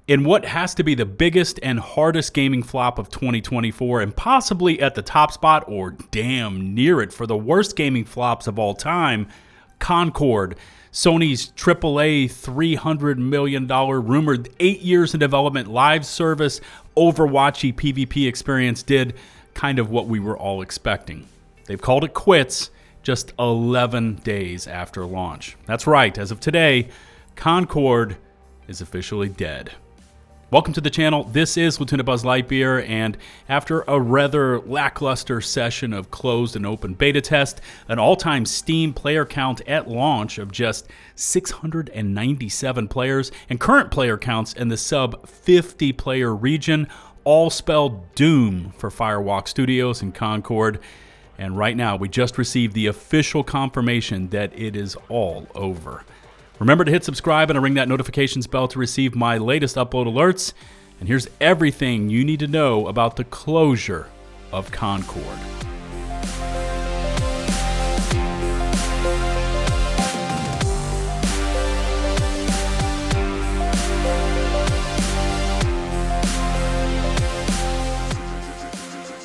In what has to be the biggest and hardest gaming flop of 2024, and possibly at the top spot or damn near it for the worst gaming flops of all time, Concord, Sony's AAA $300 million rumored 8 years in development live service overwatchy PvP experience did kind of what we were all expecting. They've called it quits just 11 days after launch. That's right, as of today, Concord is officially dead. Welcome to the channel. This is LtBuzzLitebeer, and after a rather lackluster session of closed and open beta test, an all-time Steam player count at launch of just 697 players, and current player counts in the sub-50 player region, all spell doom for Firewalk Studios and Concord. And right now, we just received the official confirmation that it is all over. Remember to hit subscribe and ring that notifications bell to receive my latest upload alerts. And here's everything you need to know about the closure of Concord.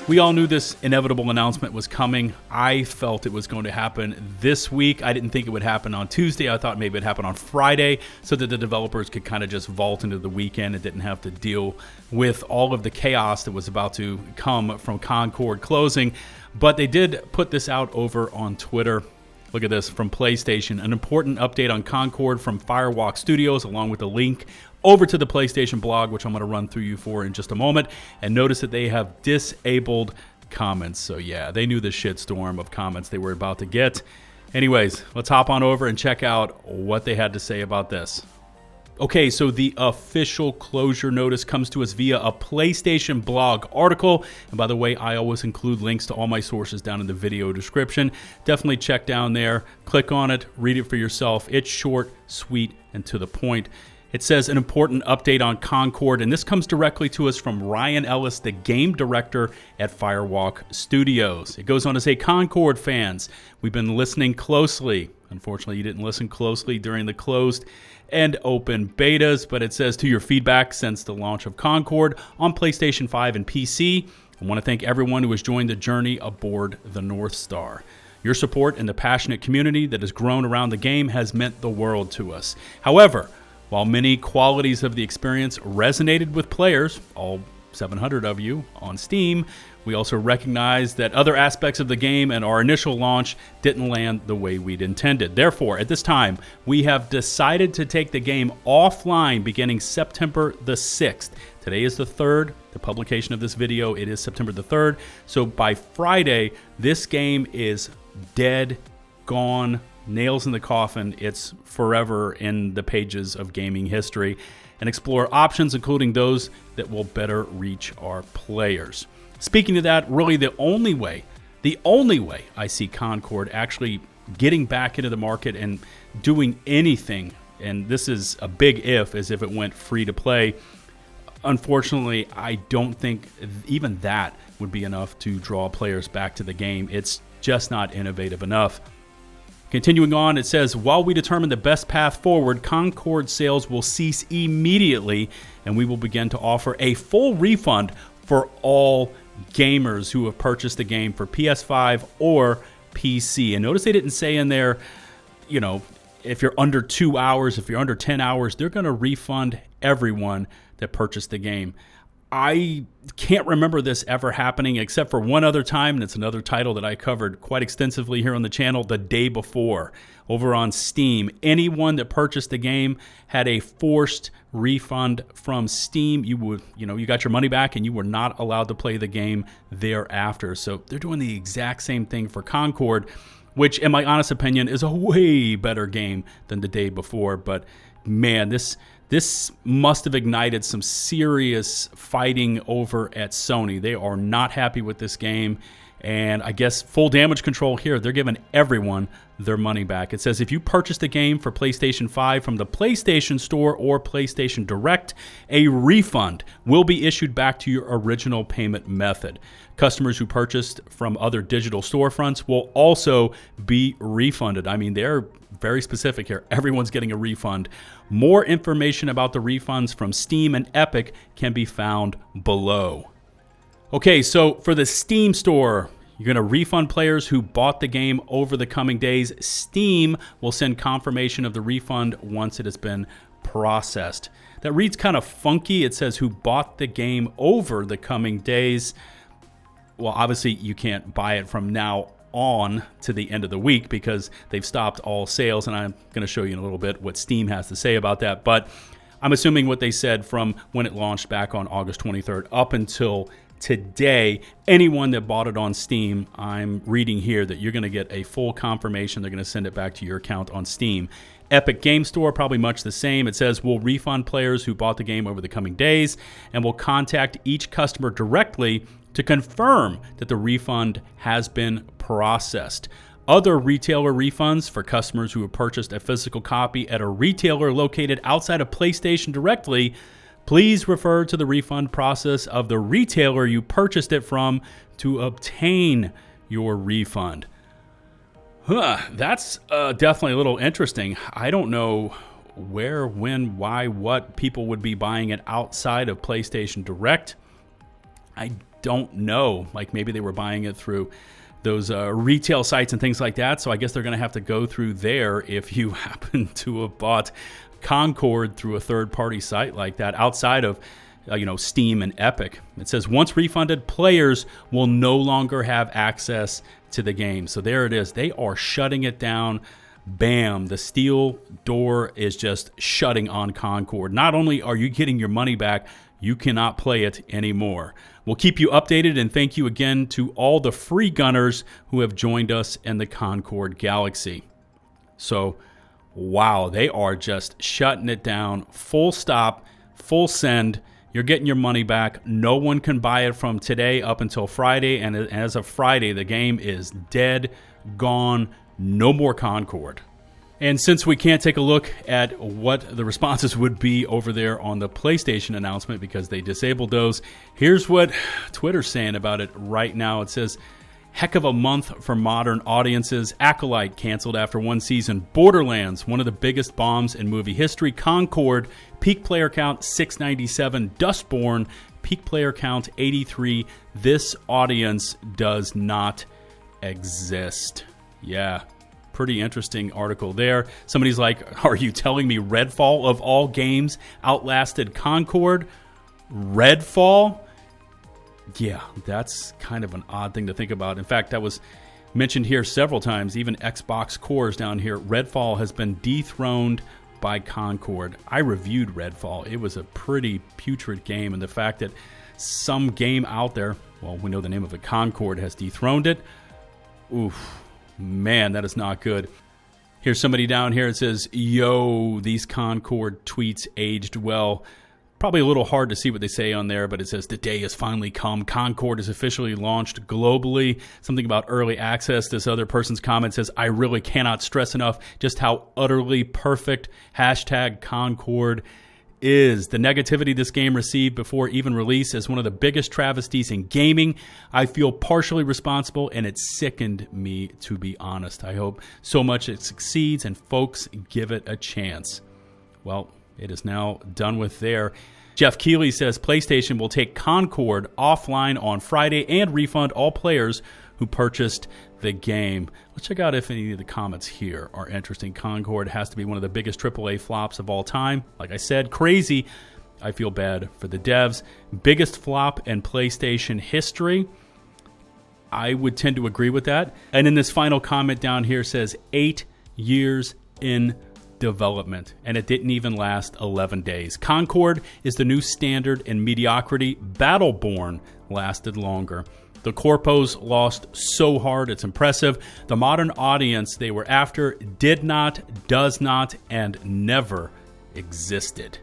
We all knew this inevitable announcement was coming. I felt it was going to happen this week. I didn't think it would happen on Tuesday. I thought maybe it'd happen on Friday so that the developers could kind of just vault into the weekend and didn't have to deal with all of the chaos that was about to come from Concord closing. But they did put this out over on Twitter. Look at this from PlayStation. An important update on Concord from Firewalk Studios, along with a link over to the PlayStation blog, which I'm going to run through you for in just a moment. And notice that they have disabled comments. So yeah, they knew the shitstorm of comments they were about to get. Anyways, let's hop on over and check out what they had to say about this. Okay, so the official closure notice comes to us via a PlayStation blog article. And by the way, I always include links to all my sources down in the video description. Definitely check down there, click on it, read it for yourself. It's short, sweet, and to the point. It says an important update on Concord, and this comes directly to us from Ryan Ellis, the game director at Firewalk Studios. It goes on to say, Concord fans, we've been listening closely. Unfortunately, you didn't listen closely during the closed and open betas, but it says to your feedback since the launch of Concord on PlayStation 5 and PC. I want to thank everyone who has joined the journey aboard the Northstar. Your support and the passionate community that has grown around the game has meant the world to us. However, while many qualities of the experience resonated with players, all 700 of you on Steam, we also recognize that other aspects of the game and our initial launch didn't land the way we'd intended. Therefore, at this time, we have decided to take the game offline beginning September the 6th. Today is the 3rd, the publication of this video, it is September the 3rd. So by Friday, this game is dead, gone, nails in the coffin. It's forever in the pages of gaming history, and explore options including those that will better reach our players. Speaking of that, really the only way I see Concord actually getting back into the market and doing anything, and this is a big if, is if it went free to play. Unfortunately, I don't think even that would be enough to draw players back to the game. It's just not innovative enough. Continuing on, it says, while we determine the best path forward, Concord sales will cease immediately, and we will begin to offer a full refund for all gamers who have purchased the game for PS5 or PC. And notice they didn't say in there, you know, if you're under 2 hours, if you're under 10 hours, they're going to refund everyone that purchased the game. I can't remember this ever happening except for one other time, and it's another title that I covered quite extensively here on the channel, The Day Before, over on Steam. Anyone that purchased the game had a forced refund from Steam. You got your money back and you were not allowed to play the game thereafter. So they're doing the exact same thing for Concord, which in my honest opinion is a way better game than The Day Before. But man, this must have ignited some serious fighting over at Sony. They are not happy with this game. And I guess full damage control here, they're giving everyone their money back. It says if you purchased a game for PlayStation 5 from the PlayStation Store or PlayStation Direct, a refund will be issued back to your original payment method. Customers who purchased from other digital storefronts will also be refunded. I mean, they're very specific here. Everyone's getting a refund. More information about the refunds from Steam and Epic can be found below. Okay, so for the Steam store, you're going to refund players who bought the game over the coming days. Steam will send confirmation of the refund once it has been processed. That reads kind of funky. It says who bought the game over the coming days. Well, obviously you can't buy it from now on to the end of the week because they've stopped all sales, and I'm going to show you in a little bit what Steam has to say about that. But I'm assuming what they said from when it launched back on August 23rd up until today, anyone that bought it on Steam, I'm reading here that you're going to get a full confirmation. They're going to send it back to your account on Steam. Epic Game Store, probably much the same. It says we'll refund players who bought the game over the coming days, and we'll contact each customer directly to confirm that the refund has been processed. Other retailer refunds for customers who have purchased a physical copy at a retailer located outside of PlayStation directly, please refer to the refund process of the retailer you purchased it from to obtain your refund. That's definitely a little interesting. I don't know where, when, why, what people would be buying it outside of PlayStation Direct. I don't know. Like maybe they were buying it through those retail sites and things like that. So I guess they're going to have to go through there if you happen to have bought Concord through a third-party site like that outside of Steam and Epic. It says once refunded, players will no longer have access to the game. So there it is. They are shutting it down. Bam, the steel door is just shutting on Concord. Not only are you getting your money back, you cannot play it anymore. We'll keep you updated, and thank you again to all the Freegunners who have joined us in the Concord Galaxy. So, wow, they are just shutting it down. Full stop, full send. You're getting your money back. No one can buy it from today up until Friday, and as of Friday, the game is dead, gone, no more Concord. And since we can't take a look at what the responses would be over there on the PlayStation announcement because they disabled those, here's what Twitter's saying about it right now. It says, heck of a month for modern audiences. Acolyte canceled after one season. Borderlands, one of the biggest bombs in movie history. Concord, peak player count 697. Dustborn, peak player count 83. This audience does not exist. Yeah. Pretty interesting article there. Somebody's like, are you telling me Redfall of all games outlasted Concord? Redfall? Yeah, that's kind of an odd thing to think about. In fact, that was mentioned here several times, even Xbox cores down here. Redfall has been dethroned by Concord. I reviewed Redfall. It was a pretty putrid game, and the fact that some game out there, well, we know the name of it, Concord, has dethroned it. Oof. Man, that is not good. Here's somebody down here that says, yo, these Concord tweets aged well. Probably a little hard to see what they say on there, but it says, the day has finally come. Concord is officially launched globally. Something about early access. This other person's comment says, I really cannot stress enough just how utterly perfect #Concord is. The negativity this game received before even release is one of the biggest travesties in gaming. I feel partially responsible, and it sickened me, to be honest. I hope so much it succeeds and folks give it a chance. Well, it is now done with there. Jeff Keighley says PlayStation will take Concord offline on Friday and refund all players who purchased the game. Let's check out if any of the comments here are interesting. Concord has to be one of the biggest AAA flops of all time. Like I said, crazy. I feel bad for the devs. Biggest flop in PlayStation history. I would tend to agree with that. And then this final comment down here says 8 years in development, and it didn't even last 11 days. Concord is the new standard in mediocrity. Battleborn lasted longer. The corpos lost so hard, it's impressive. The modern audience they were after did not, does not, and never existed.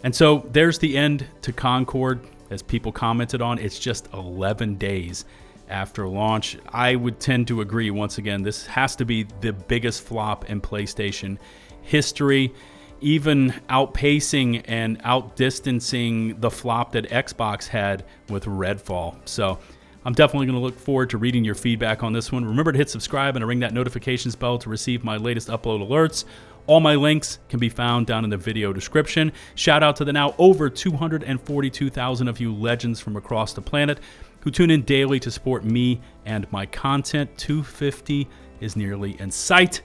And so there's the end to Concord, as people commented on. It's just 11 days after launch. I would tend to agree once again. This has to be the biggest flop in PlayStation history, even outpacing and outdistancing the flop that Xbox had with Redfall. So I'm definitely going to look forward to reading your feedback on this one. Remember to hit subscribe and to ring that notifications bell to receive my latest upload alerts. All my links can be found down in the video description. Shout out to the now over 242,000 of you legends from across the planet who tune in daily to support me and my content. 250 is nearly in sight.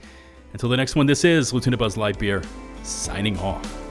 Until the next one, this is LtBuzzLitebeer signing off.